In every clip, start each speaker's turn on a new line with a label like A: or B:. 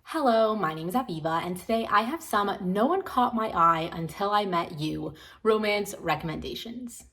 A: Hello, my name is Aviva, and today I have some No One Caught My Eye Until I Met You romance recommendations.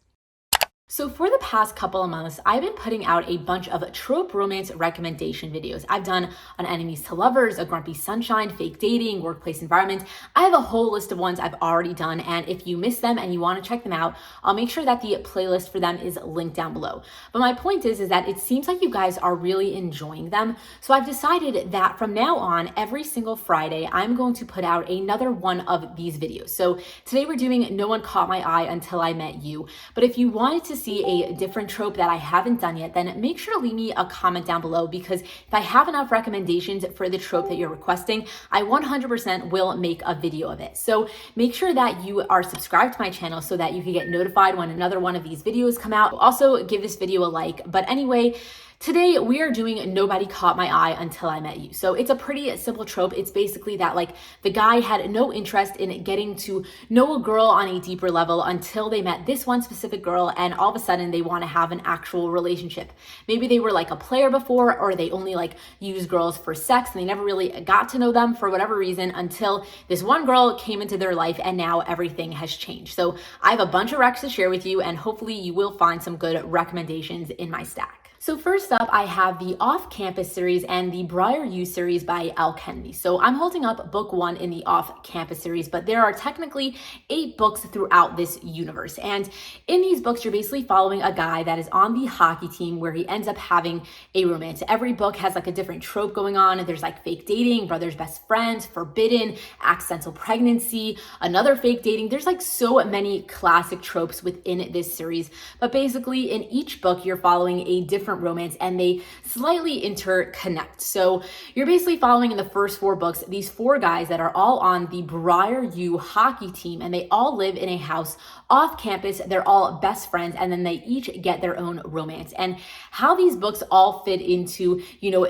A: So for the past couple of months, I've been putting out a bunch of trope romance recommendation videos. I've done an enemies to lovers, a grumpy sunshine, fake dating, workplace environment. I have a whole list of ones I've already done, and if you missed them and you want to check them out, I'll make sure that the playlist for them is linked down below. But my point is that it seems like you guys are really enjoying them. So I've decided that from now on, every single Friday, I'm going to put out another one of these videos. So today we're doing No One Caught My Eye Until I Met You. But if you wanted to see a different trope that I haven't done yet, then make sure to leave me a comment down below, because if I have enough recommendations for the trope that you're requesting, I 100% will make a video of it. So make sure that you are subscribed to my channel so that you can get notified when another one of these videos come out. Also give this video a like. But anyway, today we are doing Nobody Caught My Eye Until I Met You. So it's a pretty simple trope. It's basically that like the guy had no interest in getting to know a girl on a deeper level until they met this one specific girl, and all of a sudden they want to have an actual relationship. Maybe they were like a player before, or they only like use girls for sex and they never really got to know them for whatever reason until this one girl came into their life, and now everything has changed. So I have a bunch of recs to share with you, and hopefully you will find some good recommendations in my stack. So first up, I have the Off-Campus series and the Briar U series by Al Kennedy. So I'm holding up book 1 in the Off-Campus series, but there are technically 8 books throughout this universe. And in these books, you're basically following a guy that is on the hockey team where he ends up having a romance. Every book has like a different trope going on. There's like fake dating, brothers best friends, forbidden, accidental pregnancy, another fake dating. There's like so many classic tropes within this series. But basically in each book, you're following a different romance, and they slightly interconnect. So you're basically following in the first 4 books these 4 guys that are all on the Briar U hockey team, and they all live in a house off campus. They're all best friends, and then they each get their own romance. And how these books all fit into,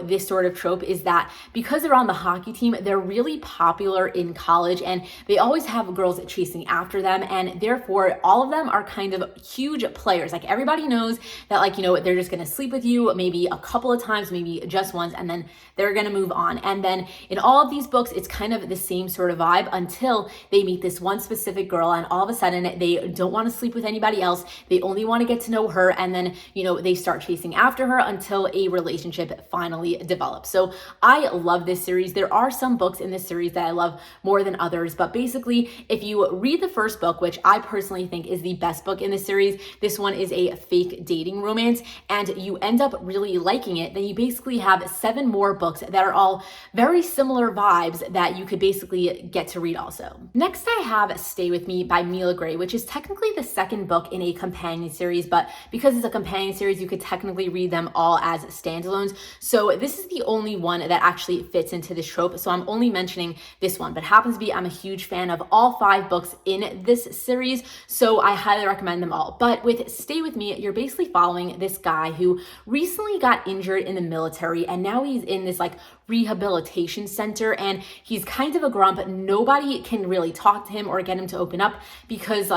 A: this sort of trope is that because they're on the hockey team, they're really popular in college, and they always have girls chasing after them, and therefore all of them are kind of huge players. Like everybody knows that they're just gonna sleep with you maybe a couple of times, maybe just once, and then they're gonna move on. And then in all of these books, it's kind of the same sort of vibe until they meet this one specific girl, and all of a sudden they don't want to sleep with anybody else. They only want to get to know her, and then they start chasing after her until a relationship finally develops. So I love this series. There are some books in this series that I love more than others, but basically if you read the first book, which I personally think is the best book in the series, this one is a fake dating romance, and you end up really liking it, then you basically have 7 more books that are all very similar vibes that you could basically get to read also. Next, I have Stay With Me by Mila Gray, which is technically the second book in a companion series, but because it's a companion series, you could technically read them all as standalones. So this is the only one that actually fits into this trope, so I'm only mentioning this one, but happens to be I'm a huge fan of all 5 books in this series, so I highly recommend them all. But with Stay With Me, you're basically following this guy who recently got injured in the military, and now he's in this rehabilitation center, and he's kind of a grump. Nobody can really talk to him or get him to open up because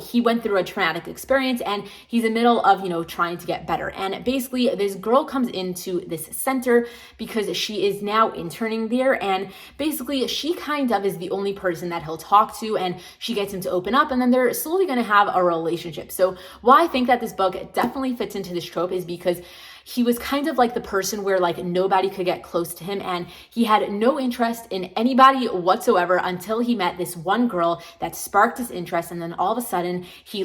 A: he went through a traumatic experience, and he's in the middle of trying to get better. And basically this girl comes into this center because she is now interning there, and basically she kind of is the only person that he'll talk to, and she gets him to open up, and then they're slowly going to have a relationship. So why I think that this book definitely fits into this trope is because he was kind of like the person where nobody could get close to him, and he had no interest in anybody whatsoever until he met this one girl that sparked his interest, and then all of a sudden he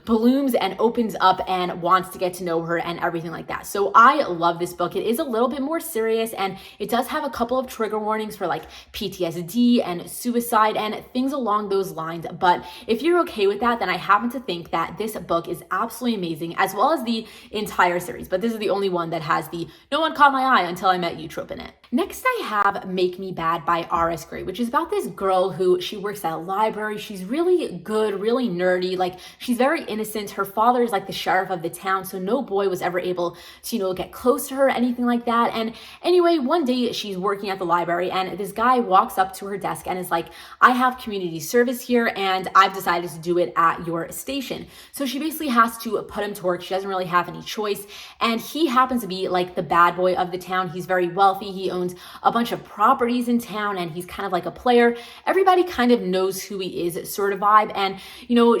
A: blooms and opens up and wants to get to know her and everything like that. So I love this book. It is a little bit more serious, and it does have a couple of trigger warnings for PTSD and suicide and things along those lines. But if you're okay with that, then I happen to think that this book is absolutely amazing, as well as the entire series. But this is the only one that has the No One Caught My Eye Until I Met You trope in it. Next, I have Make Me Bad by R.S. Gray, which is about this girl who she works at a library. She's really good, really nerdy. She's very innocent. Her father is the sheriff of the town, so no boy was ever able to, get close to her or anything like that. And anyway, one day she's working at the library, and this guy walks up to her desk and is like, I have community service here, and I've decided to do it at your station. So she basically has to put him to work. She doesn't really have any choice. And he happens to be like the bad boy of the town. He's very wealthy. He owns a bunch of properties in town, and he's kind of like a player. Everybody kind of knows who he is, sort of vibe. And,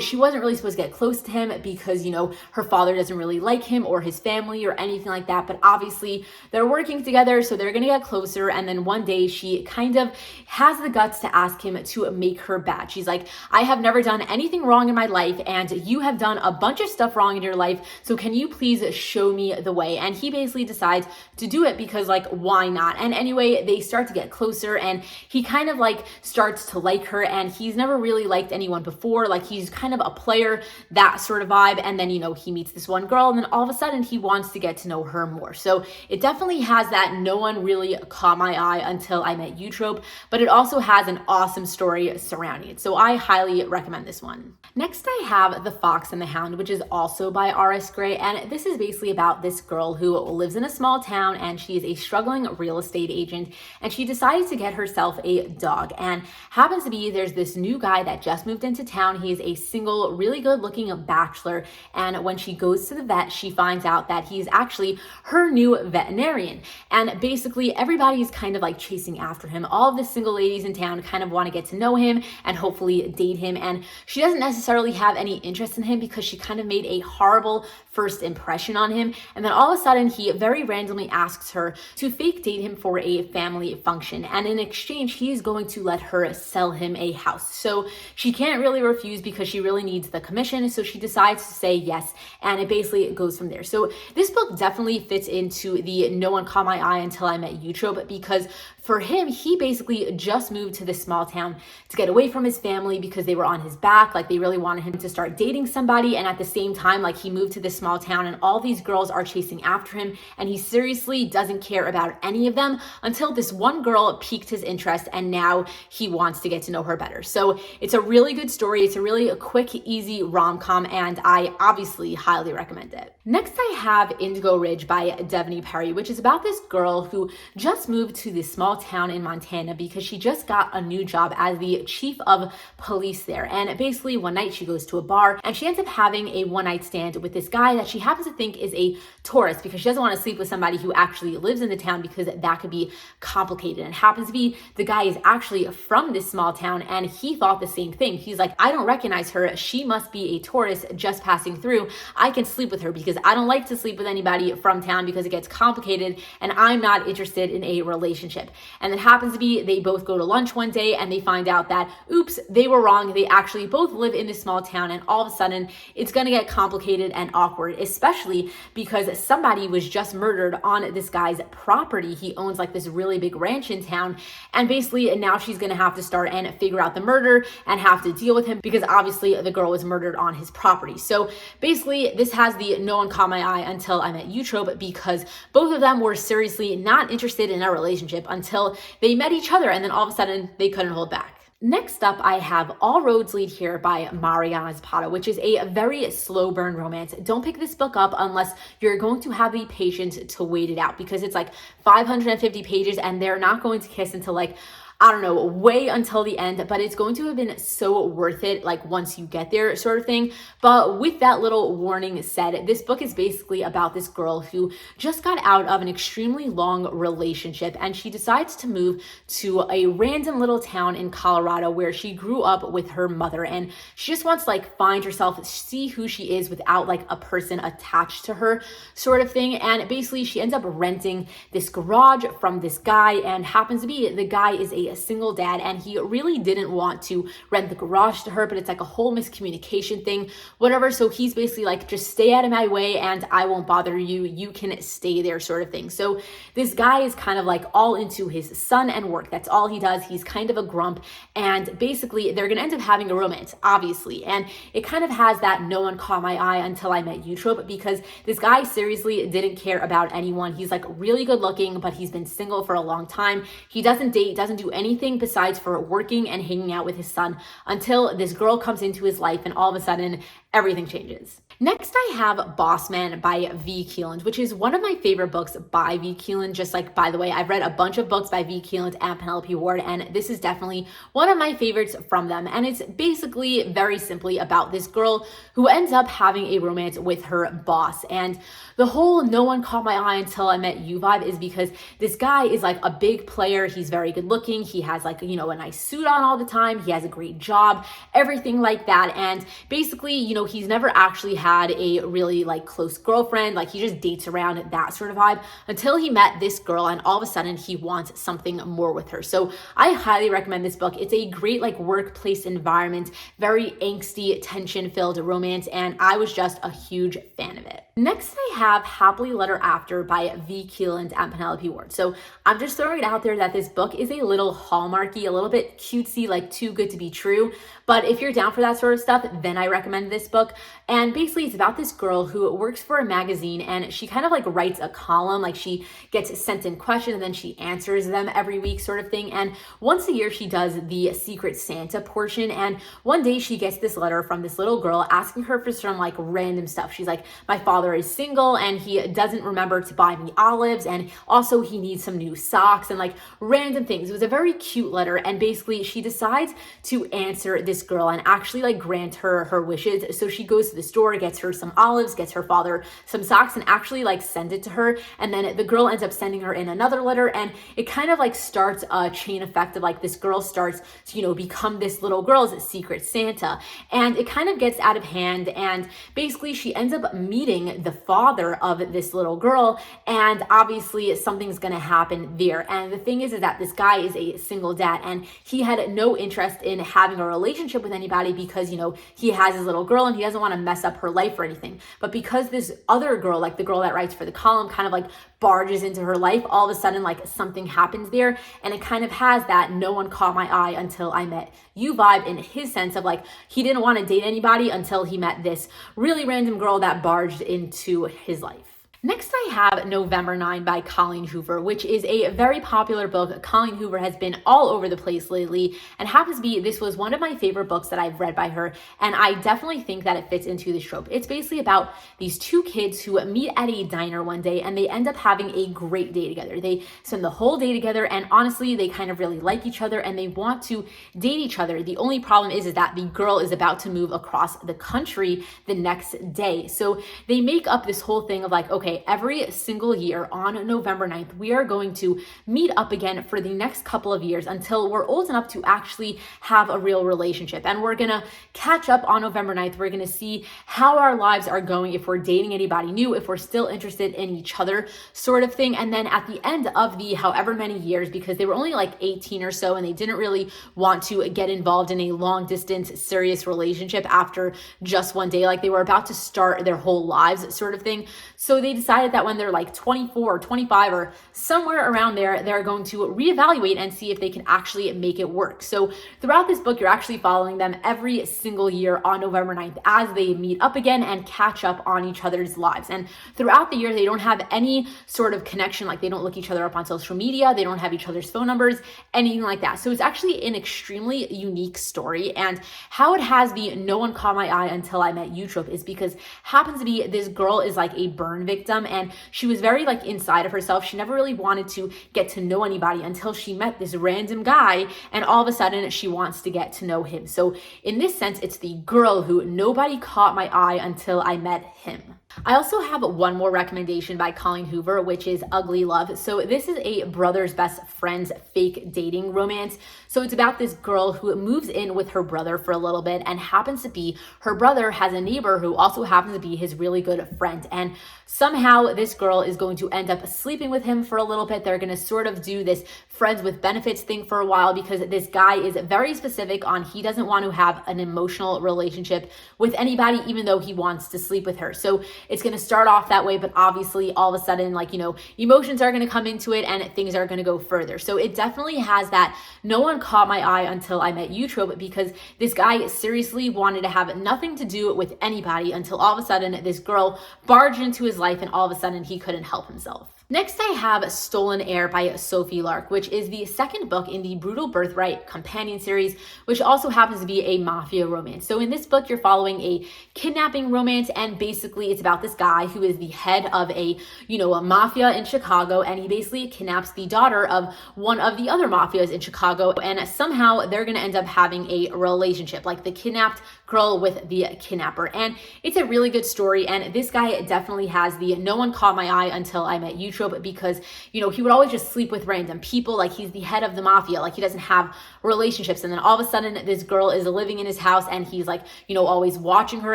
A: she wasn't really supposed to get close to him because, her father doesn't really like him or his family or anything like that. But obviously they're working together, so they're going to get closer. And then one day she kind of has the guts to ask him to make her bad. She's like, I have never done anything wrong in my life, and you have done a bunch of stuff wrong in your life. So can you please show me the way? And he basically decides to do it because, like, why not? And anyway, they start to get closer, and he kind of like starts to like her, and he's never really liked anyone before. Like, he's kind of a player, that sort of vibe. And then, he meets this one girl, and then all of a sudden he wants to get to know her more. So it definitely has that no one really caught my eye until I met you trope, but it also has an awesome story surrounding it. So I highly recommend this one. Next, I have The Fox and the Hound, which is also by R.S. Gray. And this is basically about this girl who lives in a small town, and she is a struggling real estate agent, and she decides to get herself a dog. And happens to be there's this new guy that just moved into town. He is a single, really good looking bachelor. And when she goes to the vet, she finds out that he's actually her new veterinarian. And basically everybody's kind of like chasing after him. All of the single ladies in town kind of want to get to know him and hopefully date him. And she doesn't necessarily have any interest in him because she kind of made a horrible first impression on him. And then all of a sudden he very randomly asks her to fake date him for a family function. And in exchange, he is going to let her sell him a house. So she can't really refuse because she really needs the commission. So she decides to say yes. And it basically goes from there. So this book definitely fits into the no one caught my eye until I met you trope, because for him, he basically just moved to this small town to get away from his family because they were on his back. Like, they really wanted him to start dating somebody. And at the same time, like, he moved to this small town and all these girls are chasing after him. And he seriously doesn't care about any of them until this one girl piqued his interest, and now he wants to get to know her better. So it's a really good story. It's a really quick, easy rom-com, and I obviously highly recommend it. Next, I have Indigo Ridge by Devney Perry, which is about this girl who just moved to this small town in Montana because she just got a new job as the chief of police there. And basically one night she goes to a bar and she ends up having a one-night stand with this guy that she happens to think is a tourist because she doesn't want to sleep with somebody who actually lives in the town because that could be complicated. And it happens to be the guy is actually from this small town, and he thought the same thing. He's like, I don't recognize her. She must be a tourist just passing through. I can sleep with her because I don't like to sleep with anybody from town because it gets complicated and I'm not interested in a relationship. And it happens to be they both go to lunch one day and they find out that, oops, they were wrong. They actually both live in this small town, and all of a sudden it's going to get complicated and awkward, especially because somebody was just murdered on this guy's property. He owns like this really big ranch in town, and basically now she's going to have to start and figure out the murder and have to deal with him because obviously the girl was murdered on his property. So basically this has the no one caught my eye until I met you trope because both of them were seriously not interested in a relationship until they met each other, and then all of a sudden they couldn't hold back. Next up, I have All Roads Lead Here by Mariana Zapata, which is a very slow burn romance. Don't pick this book up unless you're going to have the patience to wait it out because it's like 550 pages and they're not going to kiss until like, I don't know, way until the end, but it's going to have been so worth it, like once you get there sort of thing. But with that little warning said, this book is basically about this girl who just got out of an extremely long relationship and she decides to move to a random little town in Colorado where she grew up with her mother, and she just wants to like find herself, see who she is without like a person attached to her sort of thing. And basically she ends up renting this garage from this guy, and happens to be the guy is a single dad, and he really didn't want to rent the garage to her, but it's like a whole miscommunication thing, whatever. So he's basically like, just stay out of my way and I won't bother you. You can stay there sort of thing. So this guy is kind of like all into his son and work. That's all he does. He's kind of a grump, and basically they're going to end up having a romance, obviously. And it kind of has that no one caught my eye until I met you trope because this guy seriously didn't care about anyone. He's like really good looking, but he's been single for a long time. He doesn't date, doesn't do anything besides for working and hanging out with his son until this girl comes into his life, and all of a sudden everything changes. Next, I have Boss Man by V. Keeland, which is one of my favorite books by V. Keeland. Just like, by the way, I've read a bunch of books by V. Keeland and Penelope Ward, and this is definitely one of my favorites from them. And it's basically very simply about this girl who ends up having a romance with her boss. And the whole "no one caught my eye until I met you" vibe is because this guy is like a big player. He's very good looking. He has like, a nice suit on all the time. He has a great job, everything like that. And basically, he's never actually had a really like close girlfriend. Like he just dates around, that sort of vibe, until he met this girl and all of a sudden he wants something more with her. So I highly recommend this book. It's a great like workplace environment, very angsty, tension-filled romance, and I was just a huge fan of it. Next, I have Happily Letter After by V. Keeland and Penelope Ward. So I'm just throwing it out there that this book is a little Hallmarky, a little bit cutesy, like too good to be true. But if you're down for that sort of stuff, then I recommend this book. And basically it's about this girl who works for a magazine, and she kind of like writes a column, like she gets sent in questions and then she answers them every week sort of thing. And once a year she does the Secret Santa portion. And one day she gets this letter from this little girl asking her for some like random stuff. She's like, my father is single and he doesn't remember to buy me olives, and also he needs some new socks and like random things. It was a very cute letter, and basically she decides to answer this girl and actually like grant her wishes. So she goes to the store, gets her some olives, gets her father some socks, and actually like sends it to her. And then the girl ends up sending her in another letter, and it kind of like starts a chain effect of like this girl starts to become this little girl's Secret Santa, and it kind of gets out of hand. And basically she ends up meeting the father of this little girl, and obviously something's gonna happen there. And the thing is that this guy is a single dad, and he had no interest in having a relationship with anybody because he has his little girl and he doesn't want to mess up her life or anything. But because this other girl, like the girl that writes for the column, kind of like barges into her life, all of a sudden like something happens there, and it kind of has that "no one caught my eye until I met you" vibe, in his sense of like he didn't want to date anybody until he met this really random girl that barged into his life. Next, I have November 9 by Colleen Hoover, which is a very popular book. Colleen Hoover has been all over the place lately, and happens to be, this was one of my favorite books that I've read by her, and I definitely think that it fits into this trope. It's basically about these two kids who meet at a diner one day, and they end up having a great day together. They spend the whole day together, and honestly, they kind of really like each other, and they want to date each other. The only problem is that the girl is about to move across the country the next day. So they make up this whole thing of like, okay, every single year on November 9th, we are going to meet up again for the next couple of years until we're old enough to actually have a real relationship. And we're gonna catch up on November 9th. We're gonna see how our lives are going, if we're dating anybody new, if we're still interested in each other, sort of thing. And then at the end of the however many years, because they were only like 18 or so, and they didn't really want to get involved in a long distance serious relationship after just one day, like they were about to start their whole lives, sort of thing. So they decided that when they're like 24 or 25 or somewhere around there, they're going to reevaluate and see if they can actually make it work. So throughout this book, you're actually following them every single year on November 9th as they meet up again and catch up on each other's lives. And throughout the year, they don't have any sort of connection, like they don't look each other up on social media, they don't have each other's phone numbers, anything like that. So it's actually an extremely unique story. And how it has the "no one caught my eye until I met you" trope is because happens to be this girl is like a burn victim, and she was very like inside of herself. She never really wanted to get to know anybody until she met this random guy, and all of a sudden she wants to get to know him. So in this sense, it's the girl who "nobody caught my eye until I met him." I also have one more recommendation by Colleen Hoover, which is Ugly Love. So this is a brother's best friend's fake dating romance. So it's about this girl who moves in with her brother for a little bit, and happens to be her brother has a neighbor who also happens to be his really good friend. And somehow this girl is going to end up sleeping with him for a little bit. They're going to sort of do this friends with benefits thing for a while, because this guy is very specific on he doesn't want to have an emotional relationship with anybody, even though he wants to sleep with her. So it's going to start off that way, but obviously all of a sudden, like, emotions are going to come into it and things are going to go further. So it definitely has that "no one caught my eye until I met you" trope, because this guy seriously wanted to have nothing to do with anybody until all of a sudden this girl barged into his life, and all of a sudden he couldn't help himself. Next, I have Stolen Heir by Sophie Lark, which is the second book in the Brutal Birthright companion series, which also happens to be a mafia romance. So in this book, you're following a kidnapping romance, and basically it's about this guy who is the head of a mafia in Chicago, and he basically kidnaps the daughter of one of the other mafias in Chicago, and somehow they're going to end up having a relationship, like the kidnapped girl with the kidnapper. And it's a really good story, and this guy definitely has the no one caught my eye until I met you trope, because he would always just sleep with random people, like he's the head of the mafia, like he doesn't have relationships, and then all of a sudden this girl is living in his house, and he's like always watching her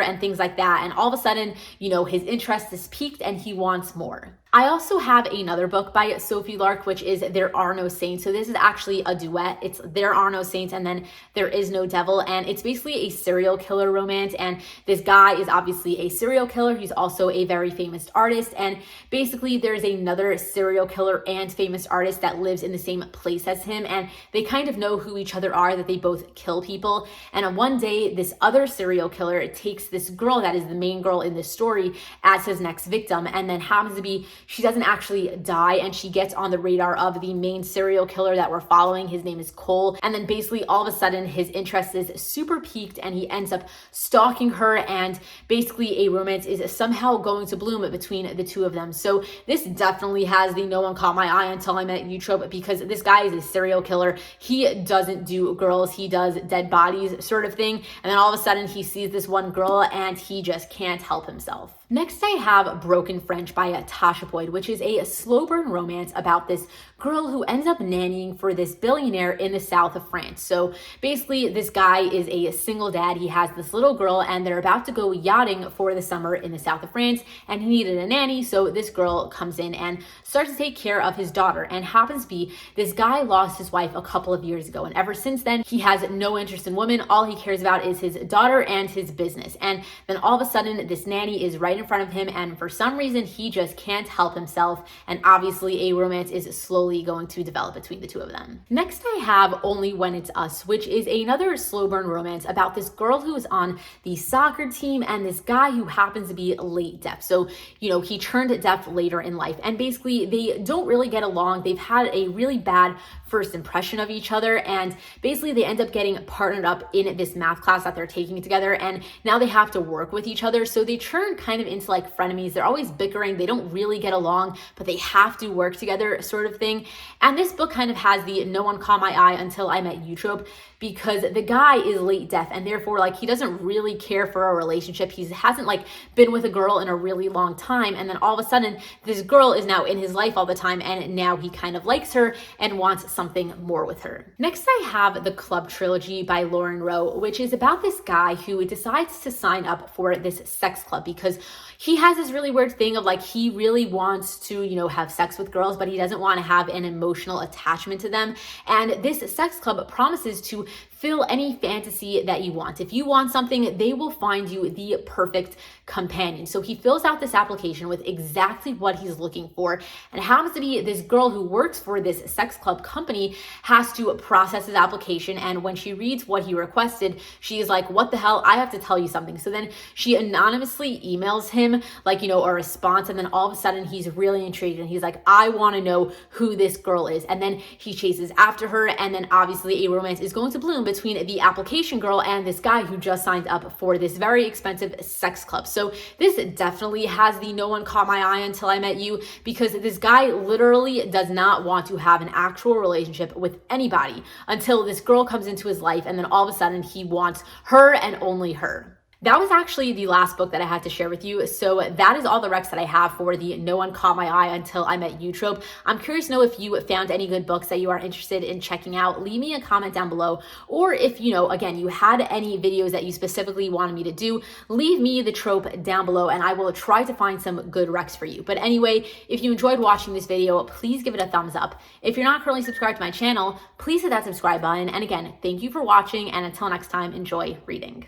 A: and things like that, and all of a sudden his interest is piqued and he wants more. I also have another book by Sophie Lark, which is There Are No Saints. So this is actually a duet. It's There Are No Saints and then There Is No Devil. And it's basically a serial killer romance. And this guy is obviously a serial killer. He's also a very famous artist. And basically there's another serial killer and famous artist that lives in the same place as him. And they kind of know who each other are, that they both kill people. And one day, this other serial killer takes this girl that is the main girl in this story as his next victim. And then happens to be she doesn't actually die, and she gets on the radar of the main serial killer that we're following. His name is Cole. And then basically all of a sudden his interest is super piqued and he ends up stalking her, and basically a romance is somehow going to bloom between the two of them. So this definitely has the no one caught my eye until I met you trope, because this guy is a serial killer. He doesn't do girls, he does dead bodies sort of thing. And then all of a sudden he sees this one girl and he just can't help himself. Next, I have Broken French by Tasha Boyd, which is a slow burn romance about this girl who ends up nannying for this billionaire in the south of France. So basically this guy is a single dad. He has this little girl and they're about to go yachting for the summer in the south of France, and he needed a nanny. So this girl comes in and starts to take care of his daughter, and happens to be this guy lost his wife a couple of years ago. And ever since then, he has no interest in women. All he cares about is his daughter and his business. And then all of a sudden this nanny is right in front of him, and for some reason he just can't help himself, and obviously a romance is slowly going to develop between the two of them. Next, I have Only When It's Us, which is another slow burn romance about this girl who is on the soccer team and this guy who happens to be late deaf. So he turned deaf later in life, and basically they don't really get along. They've had a really bad first impression of each other, and basically they end up getting partnered up in this math class that they're taking together, and now they have to work with each other. So they turn kind of into like frenemies. They're always bickering, they don't really get along, but they have to work together sort of thing. And this book kind of has the no one caught my eye until I met you trope, because the guy is late deaf, and therefore like he doesn't really care for a relationship. He hasn't like been with a girl in a really long time, and then all of a sudden this girl is now in his life all the time, and now he kind of likes her and wants something more with her. Next, I have the Club Trilogy by Lauren Rowe, which is about this guy who decides to sign up for this sex club because he has this really weird thing of like he really wants to have sex with girls, but he doesn't want to have an emotional attachment to them. And this sex club promises to fill any fantasy that you want. If you want something, they will find you the perfect companion. So he fills out this application with exactly what he's looking for, and it happens to be this girl who works for this sex club company has to process his application. And when she reads what he requested, she is like, what the hell, I have to tell you something. So then she anonymously emails him a response, and then all of a sudden he's really intrigued and he's like, I want to know who this girl is. And then he chases after her, and then obviously a romance is going to bloom between the application girl and this guy who just signed up for this very expensive sex club. So this definitely has the no one caught my eye until I met you, because this guy literally does not want to have an actual relationship with anybody until this girl comes into his life, and then all of a sudden he wants her and only her. That was actually the last book that I had to share with you. So that is all the recs that I have for the no one caught my eye until I met you trope. I'm curious to know if you found any good books that you are interested in checking out. Leave me a comment down below. Or if, again, you had any videos that you specifically wanted me to do, leave me the trope down below and I will try to find some good recs for you. But anyway, if you enjoyed watching this video, please give it a thumbs up. If you're not currently subscribed to my channel, please hit that subscribe button. And again, thank you for watching, and until next time, enjoy reading.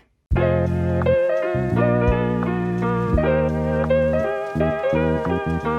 A: Thank you.